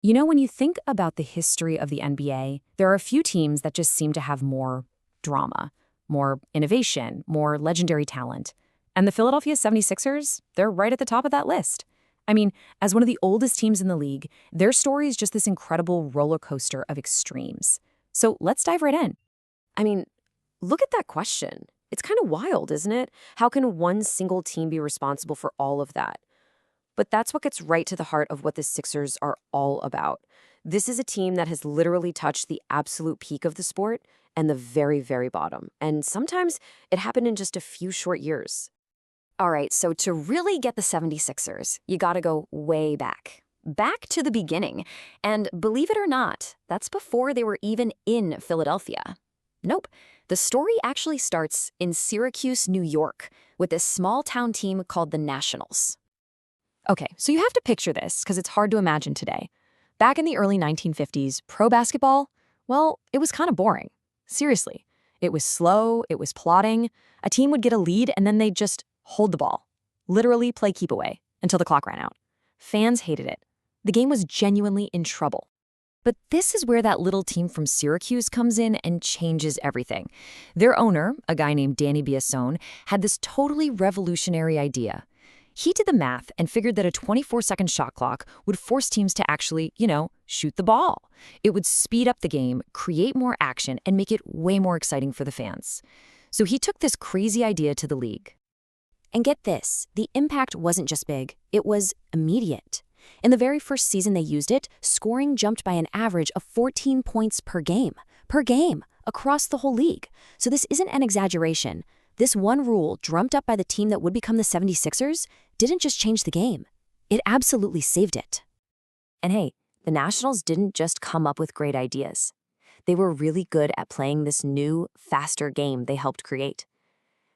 You know, when you think about the history of the NBA, there are a few teams that just seem to have more drama, more innovation, more legendary talent. And the Philadelphia 76ers, they're right at the top of that list. I mean, as one of the oldest teams in the league, their story is just this incredible roller coaster of extremes. So let's dive right in. I mean, look at that question. It's kind of wild, isn't it? How can one single team be responsible for all of that? But that's what gets right to the heart of what the Sixers are all about. This is a team that has literally touched the absolute peak of the sport and the very, very bottom. And sometimes it happened in just a few short years. All right, so to really get the 76ers, you gotta go way back. Back to the beginning. And believe it or not, that's before they were even in Philadelphia. Nope. The story actually starts in Syracuse, New York, with this small-town team called the Nationals. Okay, so you have to picture this because it's hard to imagine today. Back in the early 1950s, pro basketball, well, it was kind of boring. Seriously. It was slow, it was plodding. A team would get a lead and then they'd just hold the ball. Literally play keep away until the clock ran out. Fans hated it. The game was genuinely in trouble. But this is where that little team from Syracuse comes in and changes everything. Their owner, a guy named Danny Biasone, had this totally revolutionary idea. He did the math and figured that a 24-second shot clock would force teams to actually, shoot the ball. It would speed up the game, create more action, and make it way more exciting for the fans. So he took this crazy idea to the league. And get this, the impact wasn't just big, it was immediate. In the very first season they used it, scoring jumped by an average of 14 points per game, across the whole league. So this isn't an exaggeration. This one rule, drummed up by the team that would become the 76ers, didn't just change the game. It absolutely saved it. And hey, the Nationals didn't just come up with great ideas. They were really good at playing this new, faster game they helped create.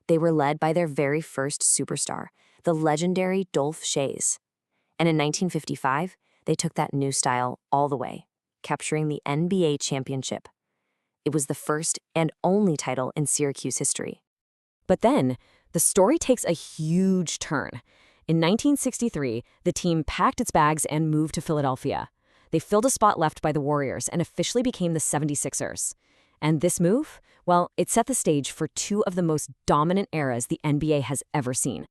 They were led by their very first superstar, the legendary Dolph Schayes. And in 1955, they took that new style all the way, capturing the NBA championship. It was the first and only title in Syracuse history. But then, the story takes a huge turn. In 1963, the team packed its bags and moved to Philadelphia. They filled a spot left by the Warriors and officially became the 76ers. And this move, well, it set the stage for two of the most dominant eras the NBA has ever seen.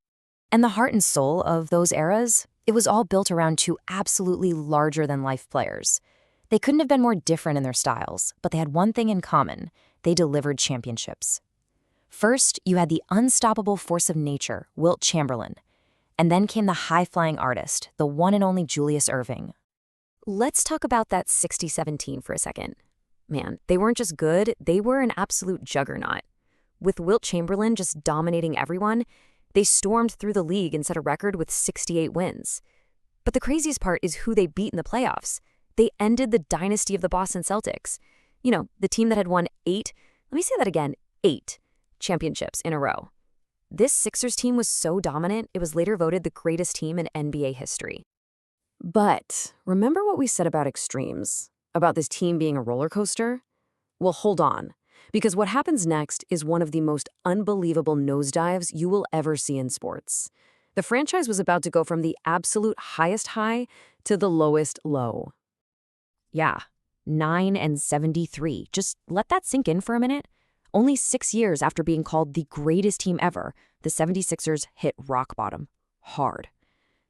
And the heart and soul of those eras, it was all built around two absolutely larger-than-life players. They couldn't have been more different in their styles, but they had one thing in common. They delivered championships. First, you had the unstoppable force of nature, Wilt Chamberlain. And then came the high-flying artist, the one and only Julius Erving. Let's talk about that 60-7 team for a second. Man, they weren't just good, they were an absolute juggernaut. With Wilt Chamberlain just dominating everyone, they stormed through the league and set a record with 68 wins. But the craziest part is who they beat in the playoffs. They ended the dynasty of the Boston Celtics. The team that had won 8 championships in a row. This Sixers team was so dominant, it was later voted the greatest team in NBA history. But remember what we said about extremes? About this team being a roller coaster? Well, hold on. Because what happens next is one of the most unbelievable nosedives you will ever see in sports. The franchise was about to go from the absolute highest high to the lowest low. Yeah, 9-73. Just let that sink in for a minute. Only 6 years after being called the greatest team ever, the 76ers hit rock bottom. Hard.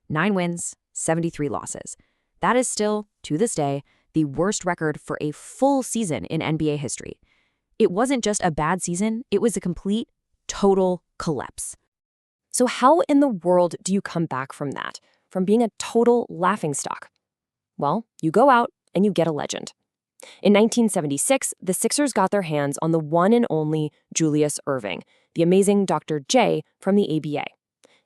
9 wins, 73 losses. That is still, to this day, the worst record for a full season in NBA history. It wasn't just a bad season, it was a complete, total collapse. So how in the world do you come back from that, from being a total laughingstock? Well, you go out and you get a legend. In 1976, the Sixers got their hands on the one and only Julius Erving, the amazing Dr. J from the ABA.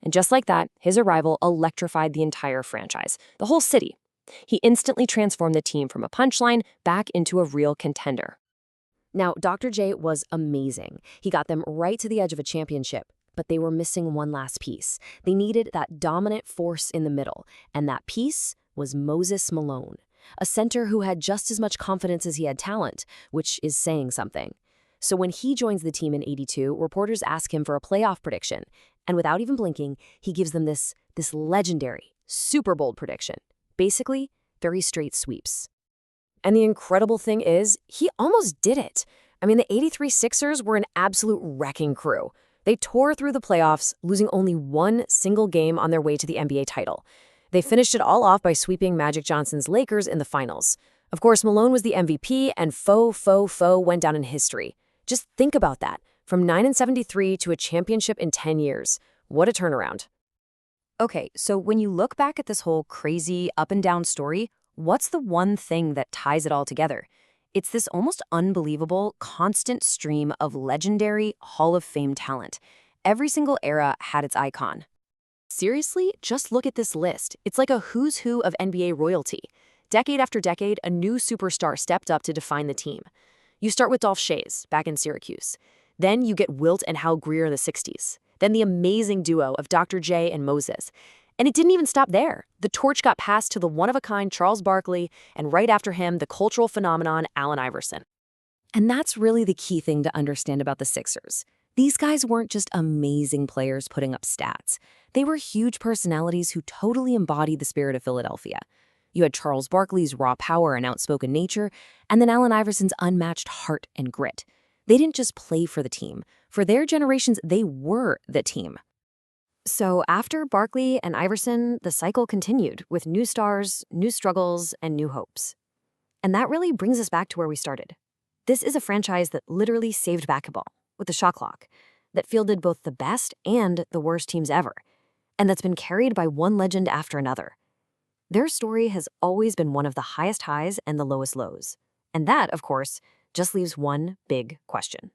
And just like that, his arrival electrified the entire franchise, the whole city. He instantly transformed the team from a punchline back into a real contender. Now, Dr. J was amazing. He got them right to the edge of a championship, but they were missing one last piece. They needed that dominant force in the middle, and that piece was Moses Malone, a center who had just as much confidence as he had talent, which is saying something. So when he joins the team in '82, reporters ask him for a playoff prediction, and without even blinking, he gives them this legendary, super bold prediction. Basically, very straight sweeps. And the incredible thing is, he almost did it. I mean, the '83 Sixers were an absolute wrecking crew. They tore through the playoffs, losing only one single game on their way to the NBA title. They finished it all off by sweeping Magic Johnson's Lakers in the finals. Of course, Malone was the MVP, and Fo went down in history. Just think about that. From 9-73 to a championship in 10 years. What a turnaround. Okay, so when you look back at this whole crazy up and down story, what's the one thing that ties it all together? It's this almost unbelievable, constant stream of legendary Hall of Fame talent. Every single era had its icon. Seriously, just look at this list. It's like a who's who of NBA royalty. Decade after decade, a new superstar stepped up to define the team. You start with Dolph Schayes, back in Syracuse. Then you get Wilt and Hal Greer in the '60s. Then the amazing duo of Dr. J and Moses. And it didn't even stop there. The torch got passed to the one-of-a-kind Charles Barkley, and right after him, the cultural phenomenon Allen Iverson. And that's really the key thing to understand about the Sixers. These guys weren't just amazing players putting up stats. They were huge personalities who totally embodied the spirit of Philadelphia. You had Charles Barkley's raw power and outspoken nature, and then Allen Iverson's unmatched heart and grit. They didn't just play for the team. For their generations, they were the team. So after Barkley and Iverson, the cycle continued with new stars, new struggles, and new hopes. And that really brings us back to where we started. This is a franchise that literally saved basketball with the shot clock, that fielded both the best and the worst teams ever, and that's been carried by one legend after another. Their story has always been one of the highest highs and the lowest lows. And that, of course, just leaves one big question.